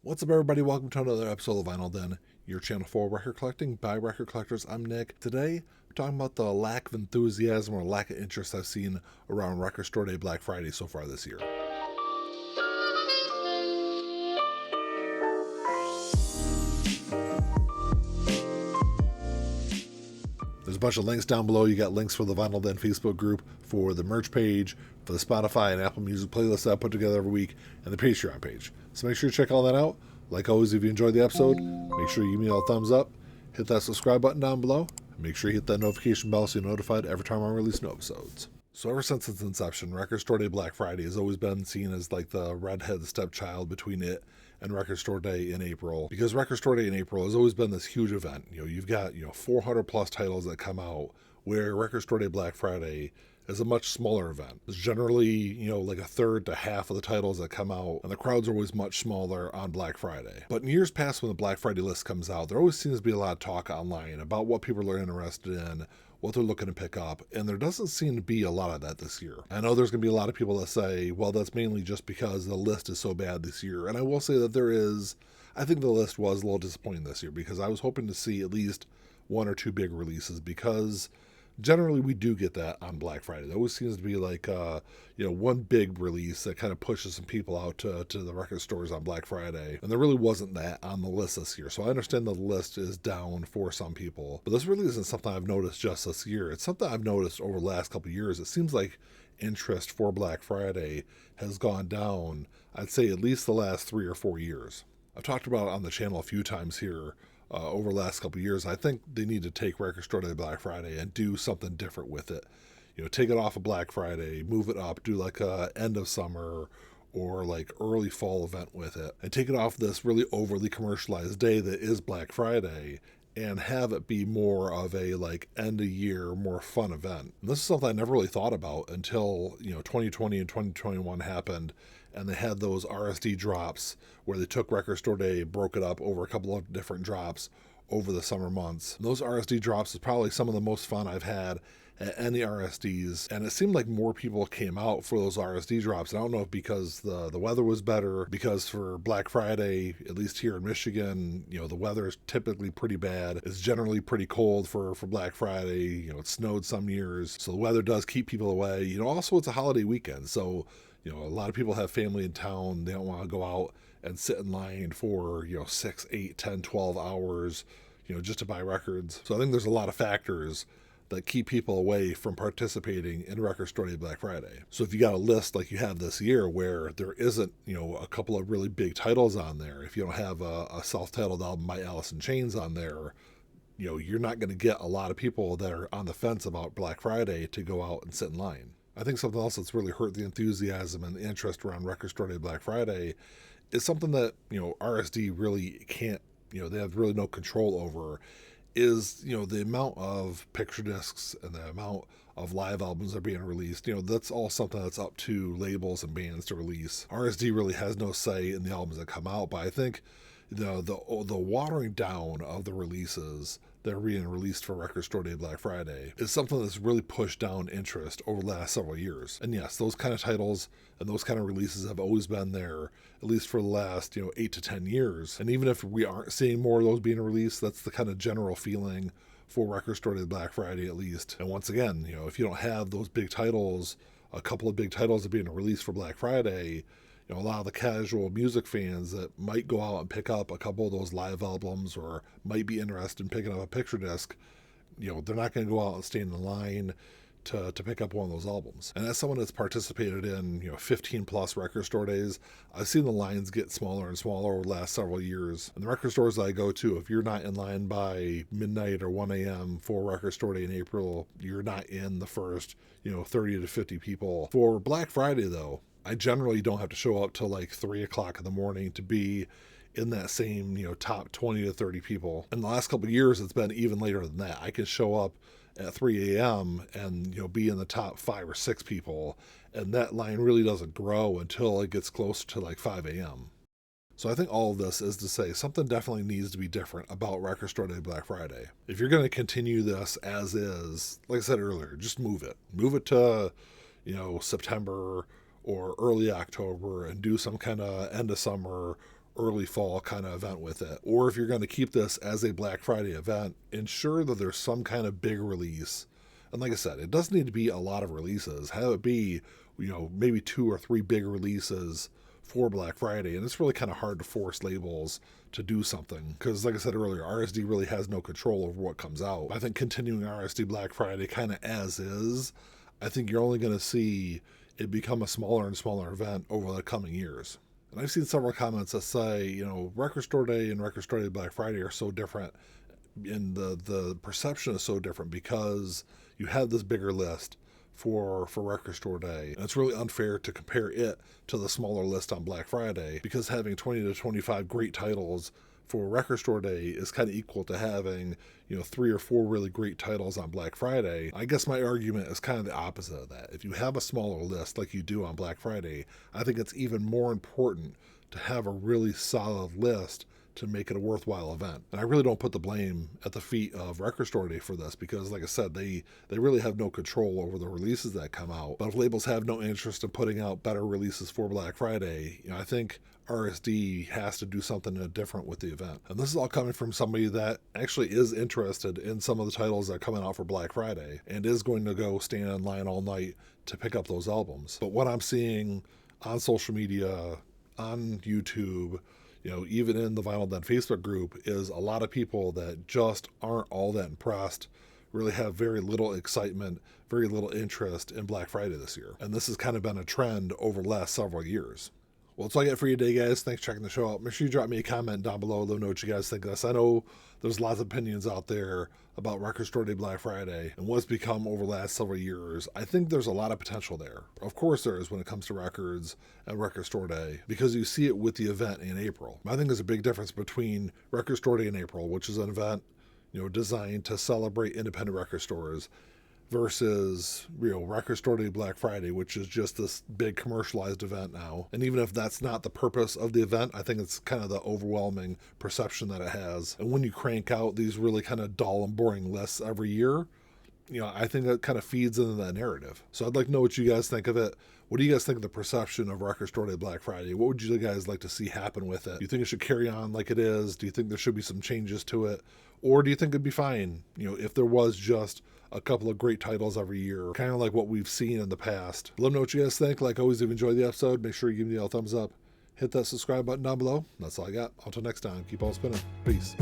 What's up, everybody? Welcome to another episode of Vinyl Den, your channel for record collecting by record collectors. I'm Nick. Today, I'm talking about the lack of enthusiasm or lack of interest I've seen around Record Store Day Black Friday so far this year. There's a bunch of links down below. You got links for the Vinyl Den Facebook group, for the merch page, for the Spotify and Apple Music playlists that I put together every week, and the Patreon page. So make sure you check all that out. Like always, if you enjoyed the episode, make sure you give me a thumbs up, hit that subscribe button down below, and make sure you hit that notification bell so you're notified every time I release new episodes. So ever since its inception, Record Store Day Black Friday has always been seen as like the redhead stepchild between it and Record Store Day in April, because Record Store Day in April has always been this huge event. You've got 400 plus titles that come out, where Record Store Day Black Friday is a much smaller event. It's generally, like a third to half of the titles that come out, and the crowds are always much smaller on Black Friday. But in years past, when the Black Friday list comes out, there always seems to be a lot of talk online about what people are interested in, what they're looking to pick up, and there doesn't seem to be a lot of that this year. I know there's going to be a lot of people that say, well, that's mainly just because the list is so bad this year, and I will say that I think the list was a little disappointing this year, because I was hoping to see at least one or two big releases, because generally we do get that on Black Friday. There always seems to be like one big release that kind of pushes some people out to the record stores on Black Friday, and there really wasn't that on the list this year. So I understand the list is down for some people, but this really isn't something I've noticed just this year. It's something I've noticed over the last couple of years. It seems like interest for Black Friday has gone down, I'd say at least the last 3 or 4 years. I've talked about it on the channel a few times here over the last couple of years. I think they need to take Record Store Day Black Friday and do something different with it. Take it off of Black Friday, move it up, do like a end of summer or like early fall event with it, and take it off this really overly commercialized day that is Black Friday, and have it be more of a like end of year, more fun event. And this is something I never really thought about until 2020 and 2021 happened, and they had those RSD drops where they took Record Store Day, broke it up over a couple of different drops over the summer months. And those RSD drops is probably some of the most fun I've had at any RSDs, and it seemed like more people came out for those RSD drops. And I don't know if because the weather was better, because for Black Friday, at least here in Michigan, the weather is typically pretty bad. It's generally pretty cold for Black Friday. It snowed some years, so the weather does keep people away. Also, it's a holiday weekend, so a lot of people have family in town. They don't want to go out and sit in line for 6, 8, 10, 12 hours just to buy records. So I think there's a lot of factors that keep people away from participating in Record Store Day Black Friday. So if you got a list like you have this year where there isn't a couple of really big titles on there, if you don't have a self-titled album by Alice in Chains on there, you're not going to get a lot of people that are on the fence about Black Friday to go out and sit in line. I think something else that's really hurt the enthusiasm and the interest around Record Store Day Black Friday is something that RSD really can't, they have really no control over, is the amount of picture discs and the amount of live albums that are being released. That's all something that's up to labels and bands to release. RSD really has no say in the albums that come out, but I think the watering down of the releases that are being released for Record Store Day Black Friday is something that's really pushed down interest over the last several years. And yes, those kind of titles and those kind of releases have always been there, at least for the last 8 to 10 years. And even if we aren't seeing more of those being released, that's the kind of general feeling for Record Store Day Black Friday at least. And once again, if you don't have those big titles, a couple of big titles are being released for Black Friday, a lot of the casual music fans that might go out and pick up a couple of those live albums or might be interested in picking up a picture disc, they're not going to go out and stand in line to pick up one of those albums. And as someone that's participated in 15 plus record store days, I've seen the lines get smaller and smaller over the last several years. And the record stores that I go to, if you're not in line by midnight or 1 a.m. for Record Store Day in April, you're not in the first 30 to 50 people. For Black Friday though, I generally don't have to show up till like 3 o'clock in the morning to be in that same, top 20 to 30 people. In the last couple of years, it's been even later than that. I can show up at 3 a.m. and, be in the top 5 or 6 people. And that line really doesn't grow until it gets closer to like 5 a.m. So I think all of this is to say something definitely needs to be different about Record Store Day Black Friday. If you're going to continue this as is, like I said earlier, just move it. Move it to, September or early October and do some kind of end of summer early fall kind of event with it. Or if you're going to keep this as a Black Friday event, ensure that there's some kind of big release. And like I said, it doesn't need to be a lot of releases. Have it be, maybe 2 or 3 big releases for Black Friday. And it's really kind of hard to force labels to do something because, like I said earlier, RSD really has no control over what comes out. I think continuing RSD Black Friday kind of as is, I think you're only going to see it become a smaller and smaller event over the coming years. And I've seen several comments that say, Record Store Day and Record Store Day Black Friday are so different, and the perception is so different because you have this bigger list for Record Store Day. And it's really unfair to compare it to the smaller list on Black Friday because having 20 to 25 great titles for Record Store Day is kind of equal to having, 3 or 4 really great titles on Black Friday. I guess my argument is kind of the opposite of that. If you have a smaller list like you do on Black Friday, I think it's even more important to have a really solid list to make it a worthwhile event. And I really don't put the blame at the feet of Record Store Day for this because, like I said, they really have no control over the releases that come out. But if labels have no interest in putting out better releases for Black Friday, I think RSD has to do something different with the event. And this is all coming from somebody that actually is interested in some of the titles that are coming out for Black Friday and is going to go stand in line all night to pick up those albums. But what I'm seeing on social media, on YouTube, even in the Vinyl Den Facebook group, is a lot of people that just aren't all that impressed, really have very little excitement, very little interest in Black Friday this year. And this has kind of been a trend over the last several years. Well, that's all I got for you today, guys. Thanks for checking the show out. Make sure you drop me a comment down below. Let me know what you guys think of this. I know there's lots of opinions out there about Record Store Day Black Friday and what's become over the last several years. I think there's a lot of potential there. Of course there is when it comes to records and Record Store Day because you see it with the event in April. I think there's a big difference between Record Store Day in April, which is an event designed to celebrate independent record stores, versus Record Store Day Black Friday, which is just this big commercialized event now. And even if that's not the purpose of the event, I think it's kind of the overwhelming perception that it has. And when you crank out these really kind of dull and boring lists every year, I think that kind of feeds into that narrative. So I'd like to know what you guys think of it. What do you guys think of the perception of Record Store Day Black Friday? What would you guys like to see happen with it? Do you think it should carry on like it is? Do you think there should be some changes to it? Or do you think it'd be fine, if there was just a couple of great titles every year, kind of like what we've seen in the past? Let me know what you guys think. Like always, if you enjoyed the episode, make sure you give me a thumbs up. Hit that subscribe button down below. That's all I got. Until next time, keep on spinning. Peace.